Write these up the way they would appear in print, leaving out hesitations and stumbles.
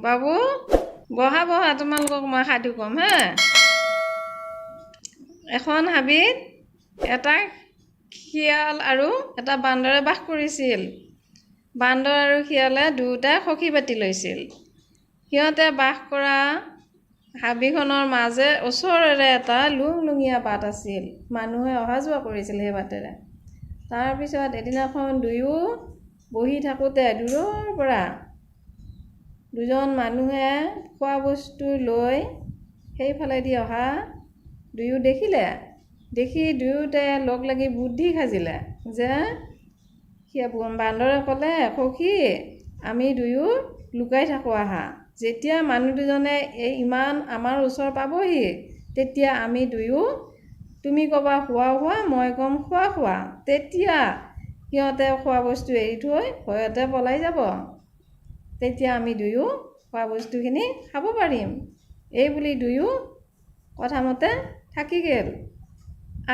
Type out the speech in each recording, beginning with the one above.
বাবু বহা বহা তোমালোকক মই সাধু কম হে। এখন হাবিত এটা শিয়াল আৰু এটা বান্দৰে বাস কৰিছিল। বান্দৰ আৰু শিয়ালে দুয়োটা সখী পাতি লৈছিল। সিহঁতে বাস কৰা হাবিখনৰ মাজে ওচৰেৰে এটা লুংলুঙীয়া বাট আছিল। মানুহে অহা যোৱা কৰিছিল সেই বাটেৰে। তাৰপিছত এদিনাখন দুয়ো বহি থাকোঁতে দূৰৰ পৰা দুজন মানুহে খোৱা বস্তু লৈ সেইফালেদি অহা দুয়ো দেখিলে। দেখি দুয়োটাই লগ লাগি বুদ্ধি সাজিলে যে বান্দৰে ক'লে, সখী আমি দুয়ো লুকাই থাকোঁ আহা। যেতিয়া মানুহ দুজনে ইমান আমাৰ ওচৰ পাবহি তেতিয়া আমি দুয়ো, তুমি ক'বা খোৱা খোৱা, মই ক'ম খোৱা খোৱা। তেতিয়া সিহঁতে খোৱা বস্তু এৰি থৈ ভয়তে পলাই যাব। তেতিয়া আমি দুয়ো খোৱা বস্তুখিনি খাব পাৰিম। এই বুলি দুয়ো কথামতে থাকি গ'ল।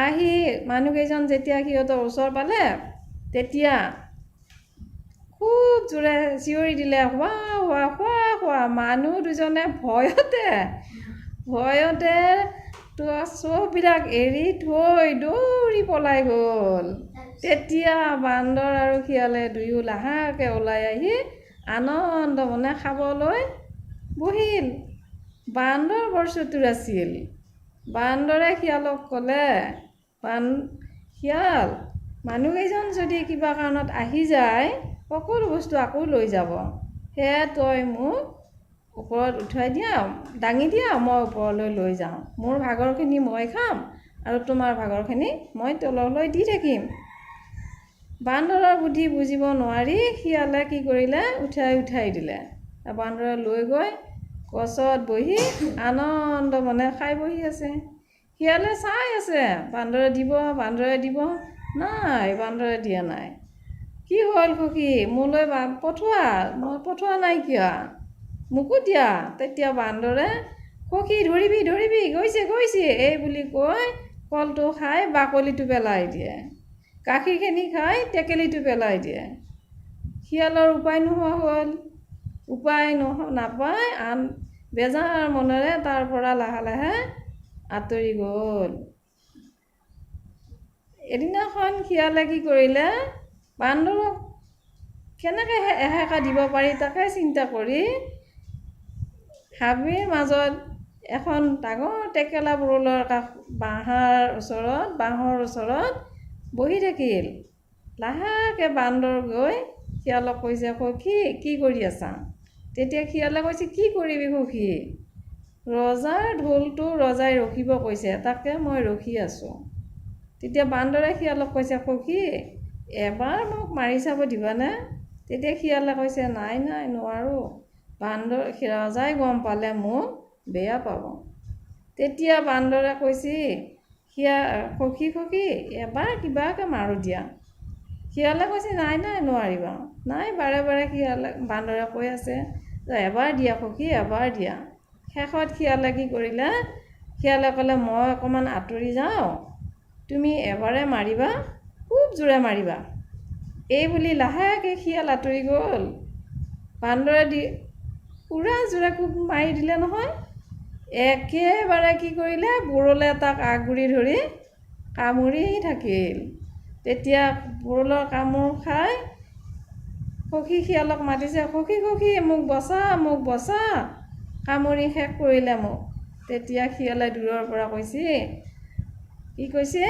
আহি মানুহকেইজন যেতিয়া সিহঁতৰ ওচৰ পালে তেতিয়া খুব জোৰে চিঞৰি দিলে, খোৱা খোৱা খোৱা খোৱা। মানুহ দুজনে ভয়তে চববিলাক এৰি থৈ দৌৰি পলাই গ'ল। তেতিয়া বান্দৰ আৰু শিয়ালে দুয়ো লাহেকৈ ওলাই আহি আনন্দ মনে খাবলৈ বহিল। বান্দৰ বৰ চতুৰ আছিল। বান্দৰে শিয়ালক ক'লে, শিয়াল মানুহকেইজন যদি কিবা কাৰণত আহি যায় সকলো বস্তু আকৌ লৈ যাব। সেয়ে তই মোক ওপৰত উঠাই দাঙি দিয়া, মই ওপৰলৈ লৈ যাওঁ। মোৰ ভাগৰখিনি মই খাম আৰু তোমাৰ ভাগৰখিনি মই তললৈ দি থাকিম। বান্দৰৰ বুদ্ধি বুজিব নোৱাৰি শিয়ালে কি কৰিলে, উঠাই দিলে। বান্দৰে লৈ গৈ গছত বহি আনন্দ মনে খাই বহি আছে। শিয়ালে চাই আছে, বান্দৰে দিব নাই, বান্দৰে দিয়া নাই। কি হ'ল সখী, মোলৈ পঠোৱা, মই পঠোৱা নাই কিয়, মোকো দিয়া। তেতিয়া বান্দৰে, সখী ধৰিবি গৈছে এই বুলি কৈ কলটো খাই বাকলিটো পেলাই দিয়ে। গাখীৰখিনি খাই টেকেলিটো পেলাই দিয়ে। শিয়ালৰ উপায় নোহোৱা হ'ল। উপায় নাপায় বেজাৰ মনেৰে তাৰ পৰা লাহে লাহে আঁতৰি গ'ল। এদিনাখন শিয়ালে কি কৰিলে, বান্দৰক কেনেকৈ এসেকা দিব পাৰি তাকে চিন্তা কৰি হাবিৰ মাজত এখন ডাঙৰ টেকেলা বৰলৰ বাঁহৰ ওচৰত বহি থাকিল। লাহেকৈ বান্দৰ গৈ শিয়ালক কৈছে, সখী কি কৰি আছা? তেতিয়া শিয়ালে কৈছে, কি কৰিবি সখী, ৰজাৰ ঢোলটো ৰজাই ৰখিব কৈছে, তাকে মই ৰখি আছোঁ। তেতিয়া বান্দৰে শিয়ালক কৈছে, সখী এবাৰ মোক মাৰি চাব দিবানে? তেতিয়া শিয়ালে কৈছে, নাই নোৱাৰোঁ, ৰজাই গম পালে মোক বেয়া পাব। তেতিয়া বান্দৰে কৈছে, সখী এবাৰ কিবাকৈ মাৰোঁ দিয়া। শিয়ালে কৈছে, নাই নোৱাৰিবা। নাই বাৰে বান্দৰে কৈ আছে, এবাৰ দিয়া সখী, এবাৰ দিয়া। শেষত শিয়ালে কি কৰিলে, শিয়ালে ক'লে, মই অকণমান আঁতৰি যাওঁ, তুমি এবাৰে মাৰিবা, খুব জোৰে মাৰিবা। এই বুলি লাহেকৈ শিয়াল আঁতৰি গ'ল। বান্দৰে পূৰা জোৰে কোব মাৰি দিলে নহয়। একেবাৰে কি কৰিলে, বৰলে তাক আগুৰি ধৰি কামুৰি থাকিল। তেতিয়া বৰলৰ কামোৰ খাই সখী শিয়ালক মাতিছে, সখী মোক বচা, কামুৰি শেষ কৰিলে মোক। তেতিয়া শিয়ালে দূৰৰ পৰা কৈছে, কি কৈছে,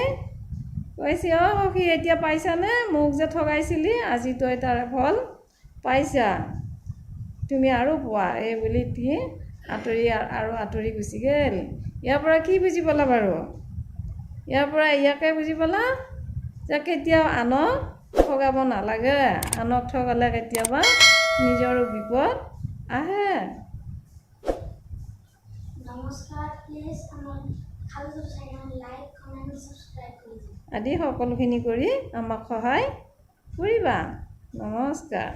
অ সখী এতিয়া পাইছানে, মোক যে ঠগাইছিলি, আজি তই তাৰ ফল পাইছা, তুমি আৰু পোৱা। এই বুলি আঁতৰি গুচি গ'ল। ইয়াৰ পৰা কি বুজি পালা বাৰু? ইয়াৰ পৰা ইয়াকে বুজি পালা যে কেতিয়াও আনক ঠগাব নালাগে। আনক ঠগালে কেতিয়াবা নিজৰো বিপদ আহে। নমস্কাৰ, প্লিজ আমাৰ খাদ্য চেনেল লাইক, কমেণ্ট, ছাবস্ক্ৰাইব কৰি আদি সকলোখিনি কৰি আমাক সহায় কৰিবা। নমস্কাৰ।